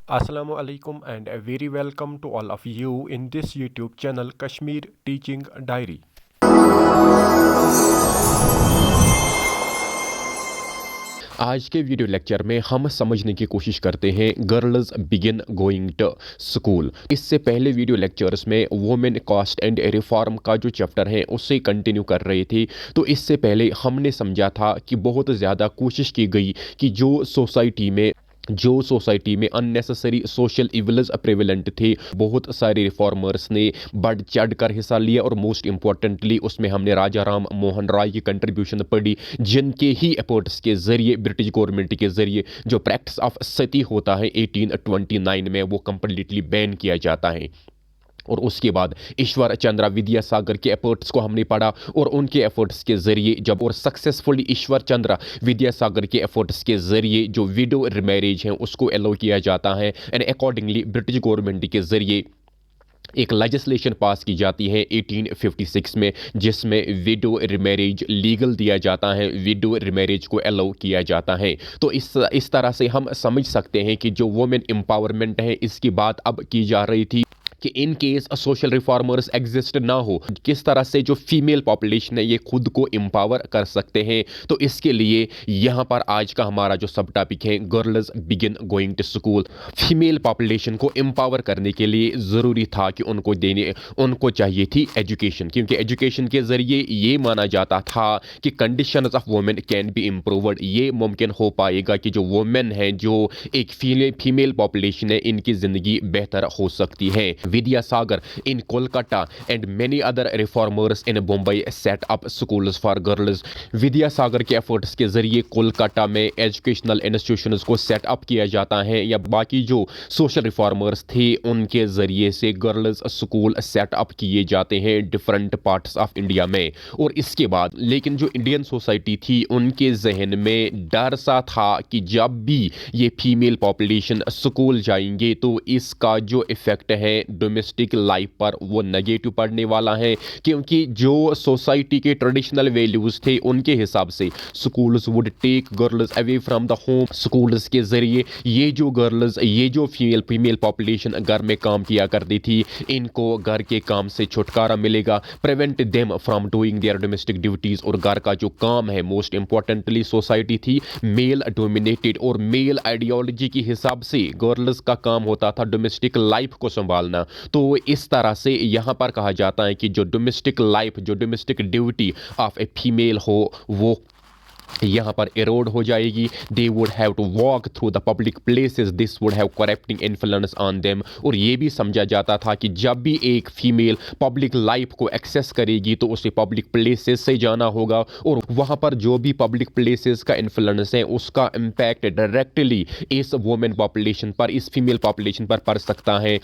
Assalamu alaikum and a very welcome to all of you in this YouTube channel Kashmir Teaching Diary. आज के video lecture में हम समझने की कोशिश करते हैं girls begin going to school. इससे पहले वीडियो लेक्चर्स में वुमेन कास्ट एंड रिफॉर्म का जो चैप्टर है उससे कंटिन्यू कर रहे थे। तो इससे पहले हमने समझा था कि बहुत ज़्यादा कोशिश की गई कि जो सोसाइटी में अननेसेसरी सोशल इविल्स प्रेवलेंट थे, बहुत सारे रिफॉर्मर्स ने बढ़ चढ़ कर हिस्सा लिया और मोस्ट इम्पॉर्टेंटली उसमें हमने राजा राम मोहन रॉय की कंट्रीब्यूशन पढ़ी, जिनके ही एफर्ट्स के ज़रिए ब्रिटिश गवर्नमेंट के ज़रिए जो प्रैक्टिस ऑफ सती होता है 1829 में वो कम्प्लीटली बैन किया जाता है। और उसके बाद ईश्वर चंद्र विद्यासागर के एफर्ट्स को हमने पढ़ा और उनके एफर्ट्स के ज़रिए जब और सक्सेसफुली ईश्वर चंद्र विद्यासागर के एफर्ट्स के ज़रिए जो विडो रिमैरिज है उसको अलाउ किया जाता है एंड अकॉर्डिंगली ब्रिटिश गवर्नमेंट के ज़रिए एक लेजिस्लेशन पास की जाती है 1856 में, जिसमें विडो रिमैरिज लीगल दिया जाता है, विडो रिमैरिज को अलाउ किया जाता है। तो इस तरह से हम समझ सकते हैं कि जो वुमेन एम्पावरमेंट है इसकी बात अब की जा रही थी कि in case social reformers exist ना हो, किस तरह से जो फीमेल पॉपुलेशन है ये खुद को एम्पावर कर सकते हैं। तो इसके लिए यहाँ पर आज का हमारा जो सब टॉपिक है girls begin going to school. Female population को एम्पावर करने के लिए ज़रूरी था कि उनको चाहिए थी एजुकेशन, क्योंकि एजुकेशन के ज़रिए ये माना जाता था कि conditions of women can be improved. ये मुमकिन हो पाएगा कि जो वुमेन है, जो एक फीमेल पॉपुलेशन है, इनकी ज़िंदगी बेहतर हो सकती है। Vidyasagar in Kolkata and many other reformers in Bombay set up schools for girls. Vidyasagar के एफर्ट्स के ज़रिए कोलकाता में एजुकेशनल इंस्टीट्यूशंस को सेट अप किया जाता है, या बाकी जो सोशल रिफॉर्मर्स थे उनके ज़रिए से गर्ल्स स्कूल सेट अप किए जाते हैं डिफरेंट पार्ट्स ऑफ इंडिया में। और इसके बाद लेकिन जो इंडियन सोसाइटी थी उनके जहन में डर सा था कि जब भी ये फीमेल पॉपुलेशन स्कूल जाएंगे तो इसका जो इफ़ेक्ट है डोमेस्टिक लाइफ पर वो नेगेटिव पड़ने वाला है, क्योंकि जो सोसाइटी के ट्रेडिशनल वैल्यूज़ थे उनके हिसाब से schools would take girls away from the home. Schools के ज़रिए ये जो फीमेल पॉपुलेशन घर में काम किया करती थी, इनको घर के काम से छुटकारा मिलेगा, prevent them from doing there domestic duties. और घर का जो काम है, मोस्ट इंपॉर्टेंटली सोसाइटी थी मेल डोमिनेटेड, और मेल आइडियोलॉजी के हिसाब से गर्ल्स का काम होता था डोमेस्टिक लाइफ को संभालना। तो इस तरह से यहाँ पर कहा जाता है कि जो डोमेस्टिक लाइफ, जो domestic duty of a female हो वो यहाँ पर एरोड हो जाएगी। They would have to walk through the public places, this would have corrupting influence on them. और ये भी समझा जाता था कि जब भी एक फीमेल पब्लिक लाइफ को एक्सेस करेगी तो उसे पब्लिक प्लेसेस से जाना होगा, और वहाँ पर जो भी पब्लिक प्लेसेस का इन्फ्लुएंस है उसका इम्पैक्ट डायरेक्टली इस वुमेन पॉपुलेशन पर, इस फीमेल पॉपुलेशन पर पड़ सकता है,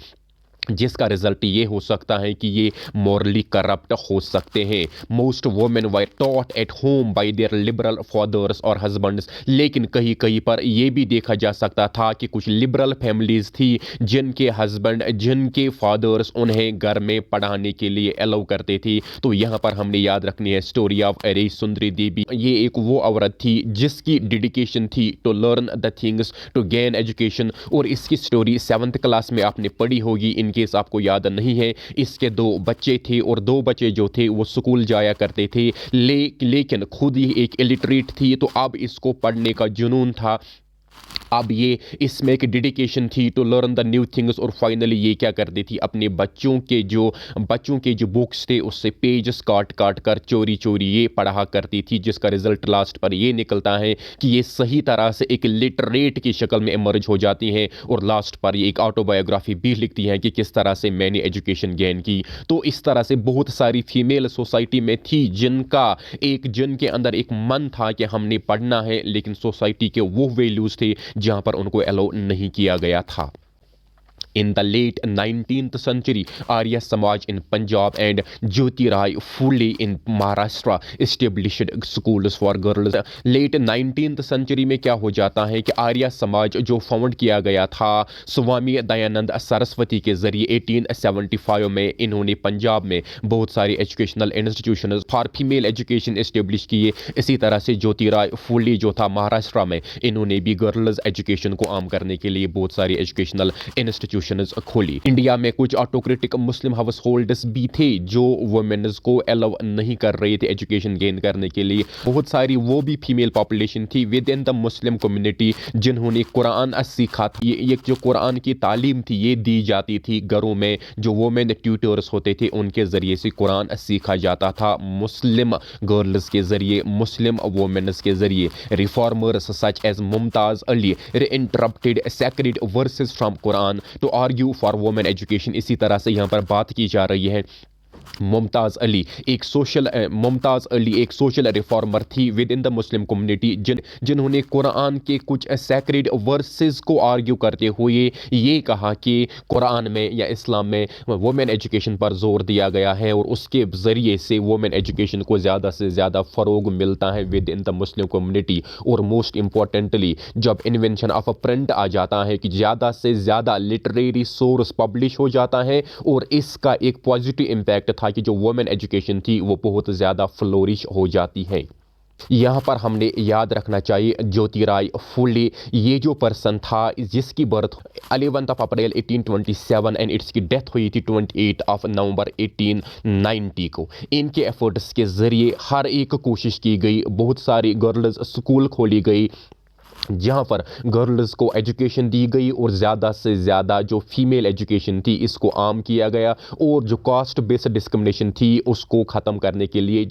जिसका रिजल्ट ये हो सकता है कि ये मॉरली करप्ट हो सकते हैं। Most women were taught at home by their liberal fathers और हस्बैंड्स। लेकिन कहीं कहीं पर यह भी देखा जा सकता था कि कुछ लिबरल फैमिलीज थी जिनके हस्बैंड, जिनके फादर्स उन्हें घर में पढ़ाने के लिए अलाउ करते थे। तो यहाँ पर हमने याद रखनी है स्टोरी ऑफ अरे सुंदरी देवी। ये एक वो औरत थी जिसकी डेडिकेशन थी to learn the things, to gain education. और इसकी स्टोरी 7th क्लास में आपने पढ़ी होगी, इनके केस आपको याद नहीं है। इसके 2 बच्चे थे और 2 बच्चे जो थे वो स्कूल जाया करते थे, लेकिन खुद ही एक इलिटरेट थी। तो अब इसको पढ़ने का जुनून था, अब ये इसमें एक डेडिकेशन थी to learn the new things. और फाइनली ये क्या करती थी, अपने बच्चों के जो बुक्स थे उससे पेजेस काट कर चोरी ये पढ़ा करती थी, जिसका रिजल्ट लास्ट पर ये निकलता है कि ये सही तरह से एक लिटरेट की शक्ल में इमर्ज हो जाती हैं। और लास्ट पर ये एक ऑटोबायोग्राफी भी लिखती हैं कि किस तरह से मैंने एजुकेशन गेन की। तो इस तरह से बहुत सारी फीमेल सोसाइटी में थी जिनके अंदर एक मन था कि हमने पढ़ना है, लेकिन सोसाइटी के वो वैल्यूज़ थे जहां पर उनको अलाउ नहीं किया गया था। In the late 19th century, Arya Samaj in Punjab and Jyotirao Phule in Maharashtra established schools for girls. Late 19th century में क्या हो जाता है कि आर्य समाज जो फाउंड किया गया था स्वामी दयानंद सरस्वती के जरिए 1875 में इन्होंने पंजाब में बहुत सारी educational institutions for female education establish किए। इसी तरह से ज्योतिराव फूले जो था महाराष्ट्र में, इन्होंने भी गर्ल्स एजुकेशन को आम करने के लिए बहुत सारी एजुकेशनल इंस्टीट्यूशंस खोली। इंडिया में कुछ ऑटोक्रेटिक मुस्लिम हाउस होल्डर्स भी थे जो वुमेन्स को अलाउ नहीं कर रहे थे एजुकेशन गेन करने के लिए। बहुत सारी वो भी फीमेल पॉपुलेशन थी with in the Muslim community जिन्होंने कुरान सीखा था। ये जो कुरान की तालीम थी ये दी जाती थी घरों में, जो वुमेन ट्यूटर्स होते थे उनके ज़रिए से कुरान सीखा जाता था मुस्लिम गर्ल्स के ज़रिए, मुस्लिम वुमेन्स के ज़रिए। Reformers such as Mumtaz Ali interpreted sacred verses from Quran to argue for women education. इसी तरह से यहाँ पर बात की जा रही है मुमताज़ अली एक सोशल रिफॉर्मर थी with in the Muslim community जिन्होंने कुरान के कुछ सैक्रेड वर्सेस को आर्ग्यू करते हुए ये कहा कि कुरान में या इस्लाम में वुमेन एजुकेशन पर जोर दिया गया है और उसके ज़रिए से वुमेन एजुकेशन को ज़्यादा से ज़्यादा फ़रोग मिलता है with in the Muslim community. और मोस्ट इम्पॉर्टेंटली जब इन्वेंशन ऑफ प्रिंट आ जाता है कि ज़्यादा से ज़्यादा लिटरेरी सोर्स पब्लिश हो जाता है और इसका एक पॉजिटिव इम्पैक्ट था कि जो वुमेन एजुकेशन थी वो बहुत ज़्यादा फ्लोरिश हो जाती है। यहाँ पर हमने याद रखना चाहिए ज्योतिराव फूले ये जो पर्सन था जिसकी बर्थ 11 अप्रैल 1827 एंड इसकी डेथ हुई थी 28 नवंबर 1890 को। इनके एफर्ट्स के ज़रिए हर एक कोशिश की गई, बहुत सारी गर्ल्स स्कूल खोली गई जहाँ पर गर्ल्स को एजुकेशन दी गई और ज़्यादा से ज़्यादा जो फीमेल एजुकेशन थी इसको आम किया गया और जो कास्ट बेस्ड डिस्क्रिमिनेशन थी उसको ख़त्म करने के लिए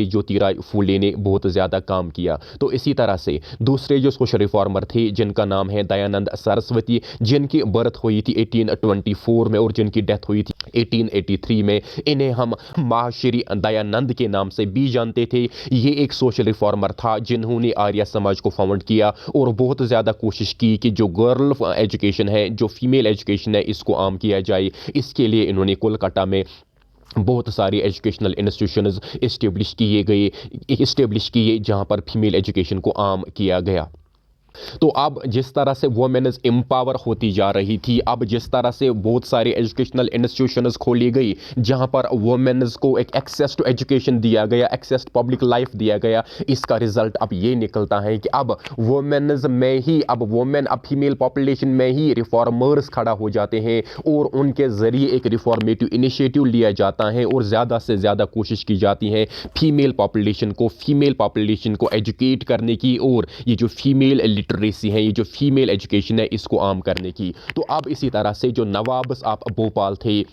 ज्योतिराव फूले ने बहुत ज़्यादा काम किया। तो इसी तरह से दूसरे जो सोशल रिफॉर्मर थे जिनका नाम है दयानंद सरस्वती, जिनकी बर्थ हुई थी 1824 में और जिनकी डेथ हुई थी 1883 में, इन्हें हम महर्षि दयानंद के नाम से भी जानते थे। ये एक सोशल रिफॉर्मर था जिन्होंने आर्य समाज को फाउंड किया और बहुत ज़्यादा कोशिश की कि जो गर्ल एजुकेशन है, जो फीमेल एजुकेशन है, इसको आम किया जाए। इसके लिए इन्होंने कोलकाता में बहुत सारी एजुकेशनल इंस्टीट्यूशंस इस्टेब्लिश किए जहां पर फीमेल एजुकेशन को आम किया गया। तो अब जिस तरह से वुमेन्स एम्पावर होती जा रही थी, अब जिस तरह से बहुत सारी एजुकेशनल इंस्टीट्यूशंस खोली गई जहां पर वुमेन्स को एक एक्सेस टू एजुकेशन दिया गया, एक्सेस टू पब्लिक लाइफ दिया गया, इसका रिजल्ट अब ये निकलता है कि अब वुमेन अब फीमेल पॉपुलेशन में ही रिफॉर्मर्स खड़ा हो जाते हैं और उनके ज़रिए एक रिफॉर्मेटिव इनिशिएटिव लिया जाता है और ज़्यादा से ज़्यादा कोशिश की जाती है फीमेल पॉपुलेशन को एजुकेट करने की और ये जो फीमेल लिटरेसी है, ये जो फीमेल एजुकेशन है, इसको आम करने की। तो अब इसी तरह से जो नवाब्स ऑफ भोपाल थे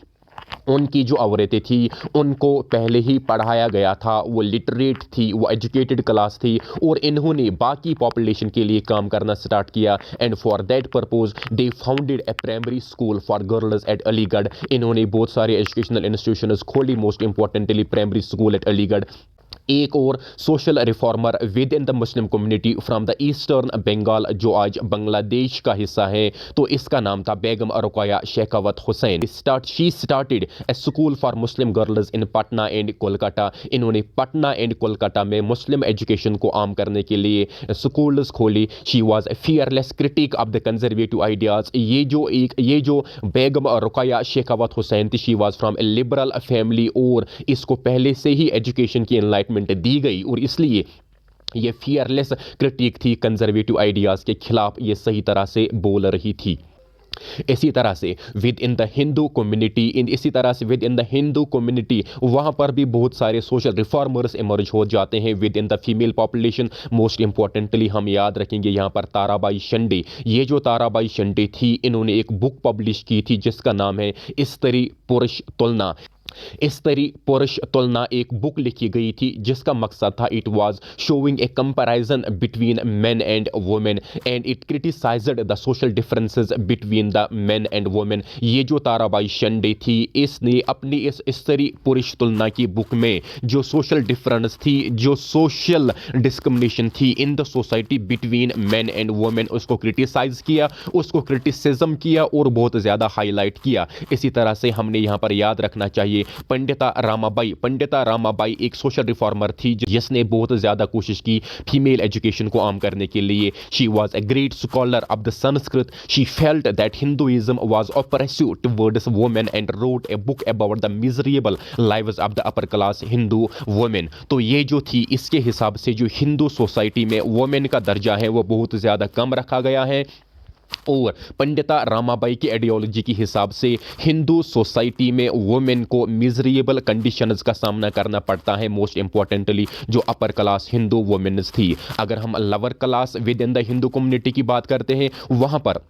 उनकी जो औरतें थी उनको पहले ही पढ़ाया गया था, वो लिटरेट थी, वो एजुकेटेड क्लास थी और इन्होंने बाकी पॉपुलेशन के लिए काम करना स्टार्ट किया and for that purpose they founded a primary school for girls at Aligarh. इन्होंने बहुत सारे एजुकेशनल इंस्टीट्यूशंस खोली, most importantly primary school at Aligarh. एक और social reformer within the Muslim community from the eastern Bengal जो आज बांग्लादेश का हिस्सा है, तो इसका नाम था Begum Rokeya Sakhawat Hossain. She started a school for Muslim girls in Patna and Kolkata. इन्होंने पटना एंड कोलकाता में मुस्लिम एजुकेशन को आम करने के लिए स्कूल्स खोली। She was a fearless critic of the conservative ideas. ये जो बेगम रोकेया शेखावत हुसैन थी, she was from A liberal family और इसको पहले से ही एजुकेशन की एनलाइटमेंट दी गई और इसलिए ये फियरलेस क्रिटिक थी, कंजर्वेटिव आइडियाज़ के खिलाफ ये सही तरह से बोल रही थी। इसी तरह से with in the Hindu community वहाँ पर भी बहुत सारे सोशल रिफॉर्मर्स इमर्ज हो जाते हैं with in the female population. Most importantly हम याद रखेंगे यहाँ पर ताराबाई शिंदे। ये जो ताराबाई शिंदे थी इन्होंने एक बुक पब्लिश की थी जिसका नाम है स्त्री पुरुष तुलना। स्त्री पुरुष तुलना एक बुक लिखी गई थी जिसका मकसद था it was showing A comparison between main and women and it criticised the social differences between the main and women. ये जो ताराबाई शिंदे थी इसने अपनी इस स्त्री पुरुष तुलना की बुक में जो सोशल डिफरेंस थी, जो सोशल डिस्क्रिमिनेशन थी इन the society between main and women, उसको क्रिटिसाइज किया, उसको क्रिटिसिज्म किया और बहुत ज़्यादा हाईलाइट किया। इसी तरह से हमने यहाँ पर याद रखना चाहिए पंडिता रामाबाई एक सोशल रिफॉर्मर थी जिसने बहुत ज़्यादा कोशिश की फीमेल एजुकेशन को आम करने के लिए। She was a great scholar of the Sanskrit. She felt that Hinduism was oppressive towards women and wrote a book about the miserable lives of the upper class Hindu women. तो ये जो थी इसके हिसाब से जो हिंदू सोसाइटी में वुमेन का दर्जा है वो बहुत ज़्यादा कम रखा गया है और पंडिता रामाबाई की आइडियोलॉजी के हिसाब से हिंदू सोसाइटी में वुमेन को मिजरेबल कंडीशंस का सामना करना पड़ता है। मोस्ट इंपॉर्टेंटली जो अपर क्लास हिंदू वुमेन्स थी। अगर हम lower class with in the Hindu community की बात करते हैं वहाँ पर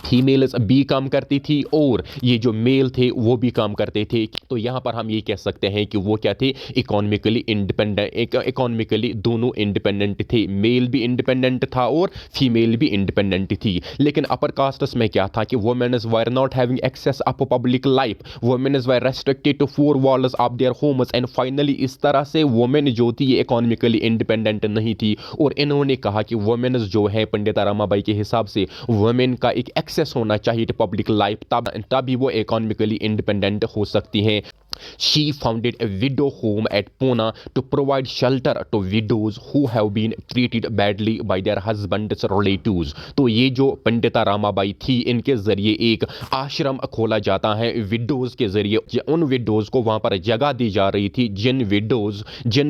फीमेल्स भी काम करती थी और ये जो मेल थे वो भी काम करते थे। तो यहाँ पर हम ये कह सकते हैं कि वो क्या थे, इकोनॉमिकली इंडिपेंडेंट, इकोनॉमिकली दोनों इंडिपेंडेंट थे। मेल भी इंडिपेंडेंट था और फीमेल भी इंडिपेंडेंट थी। लेकिन अपर कास्ट्स में क्या था कि womens were not having access of public life, womens were restricted to four walls of their homes and finally इस तरह से वुमेन जो थी ये इकोनॉमिकली इंडिपेंडेंट नहीं थी। और इन्होंने कहा कि वुमेन्स जो है पंडिता रामाबाई के हिसाब से वुमेन का एक एक्सेस होना चाहिए पब्लिक लाइफ, तभी वो इकोनॉमिकली इंडिपेंडेंट हो सकती हैं। She founded a widow home at Pune to provide shelter to widows who have been treated badly by their husbands' relatives। तो ये जो पंडिता रामाबाई थी इनके जरिए एक आश्रम खोला जाता है विडोज के जरिए। उन विडोज को वहाँ पर जगह दी जा रही थी जिन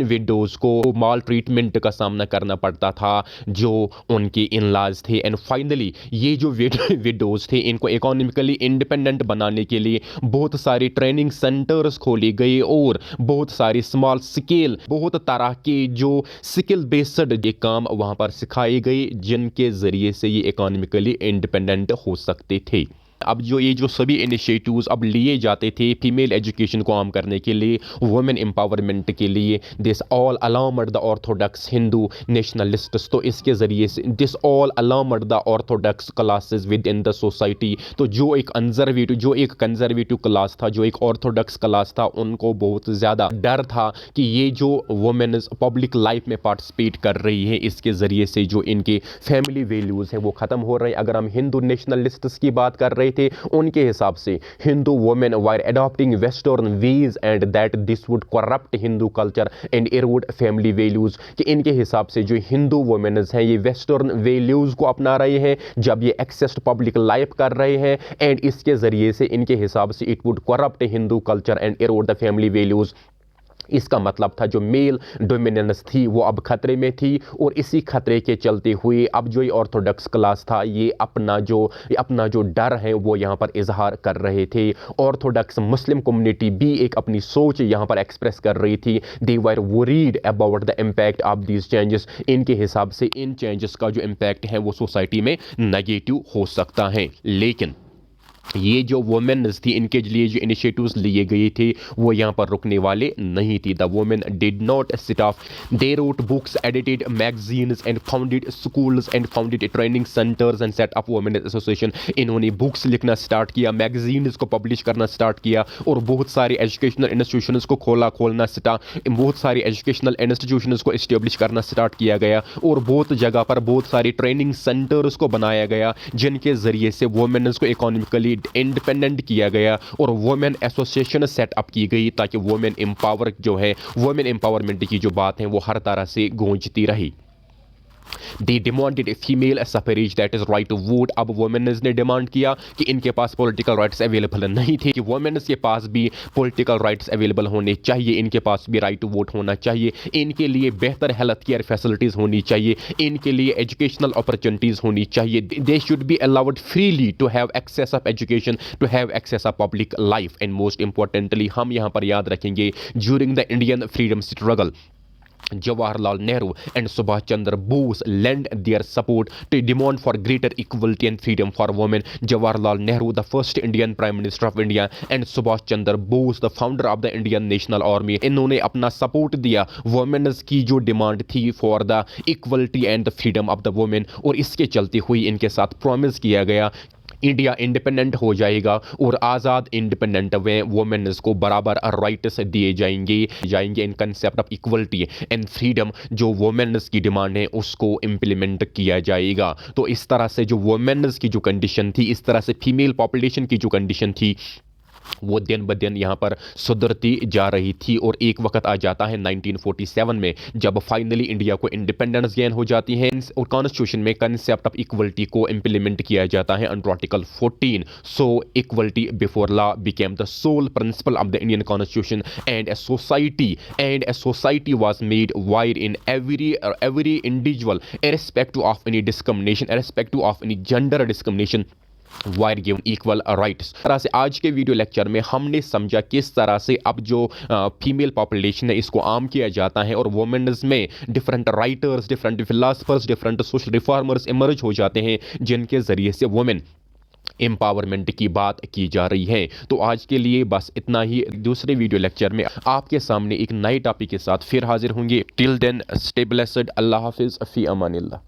विडोज को माल ट्रीटमेंट का सामना करना पड़ता था जो उनके इनलाज थे। एंड फाइनली ये जो विडोज थे इनको इकोनॉमिकली इंडिपेंडेंट बनाने के लिए बहुत सारी ट्रेनिंग सेंटर्स खोली गई और बहुत सारी स्मॉल स्केल, बहुत तरह के जो स्किल बेस्ड ये काम वहां पर सिखाए गए जिनके जरिए से ये इकोनॉमिकली इंडिपेंडेंट हो सकते थे। अब ये जो सभी इनिशिएटिव्स अब लिए जाते थे फीमेल एजुकेशन को आम करने के लिए, वुमेन एम्पावरमेंट के लिए, this all alarmed the orthodox Hindu nationalists. तो इसके ज़रिए से this all alarmed the orthodox classes within the society. तो जो एक कंजर्वेटिव क्लास था, जो एक ऑर्थोडॉक्स क्लास था, उनको बहुत ज़्यादा डर था कि ये जो वुमेन्स पब्लिक लाइफ में पार्टिसिपेट कर रही है इसके ज़रिए से जो इनके फैमिली वैल्यूज़ हैं वो ख़त्म हो रहे हैं। अगर हम हिंदू नेशनलिस्ट्स की बात कर रहे थे उनके हिसाब से Hindu women were adopting western ways and that this would corrupt Hindu culture and erode family values. कि इनके हिसाब से जो हिंदू वुमेन्स हैं ये वेस्टर्न वैल्यूज को अपना रहे हैं जब ये एक्सेस पब्लिक लाइफ कर रहे हैं एंड इसके जरिए से इनके हिसाब से it would corrupt Hindu culture and Erode the family values. इसका मतलब था जो मेल डोमिनेंस थी वो अब खतरे में थी और इसी खतरे के चलते हुए अब जो ये ऑर्थोडॉक्स क्लास था ये अपना जो डर है वो यहाँ पर इजहार कर रहे थे। ऑर्थोडॉक्स मुस्लिम कम्युनिटी भी एक अपनी सोच यहाँ पर एक्सप्रेस कर रही थी। They were worried about the impact of these changes. इनके हिसाब से इन चेंजेस का जो इम्पैक्ट है वो सोसाइटी में नेगेटिव हो सकता है। लेकिन ये जो वुमेन्स थी इनके लिए जो इनिशिएटिव्स लिए गए थे वो यहाँ पर रुकने वाले नहीं थी। The women did not sit of, they wrote books, edited magazines and founded schools and founded training centres and set up women association. इन्होंने बुक्स लिखना स्टार्ट किया, मैगजीन्स को पब्लिश करना स्टार्ट किया और बहुत सारे एजुकेशनल इंस्टीट्यूशंस को बहुत सारी एजुकेशनल इंस्टीट्यूशंस को इस्टेब्लिश करना स्टार्ट किया गया और बहुत जगह पर बहुत सारी ट्रेनिंग सेंटर्स को बनाया गया जिनके ज़रिए से वुमेन्स को इकोनॉमिकली इंडिपेंडेंट किया गया और वुमेन एसोसिएशन सेटअप की गई ताकि वुमेन एम्पावरमेंट की जो बात है वो हर तरह से गूंजती रही। They demanded a female suffrage, that is right to vote। अब वुमेन्स ने डिमांड किया कि इनके पास पॉलिटिकल राइट्स अवेलेबल नहीं थे, कि वुमेन्स के पास भी पॉलिटिकल राइट्स अवेलेबल होने चाहिए, इनके पास भी राइट टू वोट होना चाहिए, इनके लिए बेहतर हेल्थ केयर फैसिलिटीज़ होनी चाहिए, इनके लिए एजुकेशनल अपॉर्चुनिटीज़ होनी चाहिए। They should be allowed freely to have access of education, to have access of public life. And most importantly हम यहाँ पर याद रखेंगे during the Indian freedom struggle Jawaharlal Nehru and Subhash Chandra Bose lent their support to demand for greater equality and freedom for women. Jawaharlal Nehru, the first Indian Prime Minister of India, and Subhash Chandra Bose, the founder of the Indian National Army, इन्होंने अपना support दिया women's की जो demand थी for the equality and the freedom of the women, और इसके चलते हुई इनके साथ प्रॉमिस किया गया इंडिया इंडिपेंडेंट हो जाएगा और आज़ाद इंडिपेंडेंट में वुमेन्स को बराबर राइट्स दिए जाएंगे in concept of equality and freedom जो वुमेन्स की डिमांड है उसको इम्प्लीमेंट किया जाएगा। तो इस तरह से जो वुमेन्स की जो कंडीशन थी, इस तरह से फीमेल पॉपुलेशन की जो कंडीशन थी, वो दिन ब दिन यहाँ पर सुधरती जा रही थी। और एक वक्त आ जाता है 1947 में जब फाइनली इंडिया को इंडिपेंडेंस गेन हो जाती है और कॉन्स्टिट्यूशन में कंसेप्ट ऑफ इक्वलिटी को इंप्लीमेंट किया जाता है under article 14। So equality before law became the sole principle of the Indian constitution and a society was made wide in every individual irrespective of any discrimination, irrespective of any gender discrimination, wire given equal rights. तरह से आज के video lecture में हमने समझा किस तरह से अब जो फीमेल पॉपुलेशन है इसको आम किया जाता है और वुमेन्स में different writers, different philosophers, different social reformers emerge हो जाते हैं जिनके ज़रिए से वुमेन एम्पावरमेंट की बात की जा रही है। तो आज के लिए बस इतना ही। दूसरे वीडियो लेक्चर में आपके सामने एक नए टॉपिक के साथ फिर हाजिर होंगे। Till then stay blessed. अल्लाह हाफिज़, फ़ी अमानिल्लाह।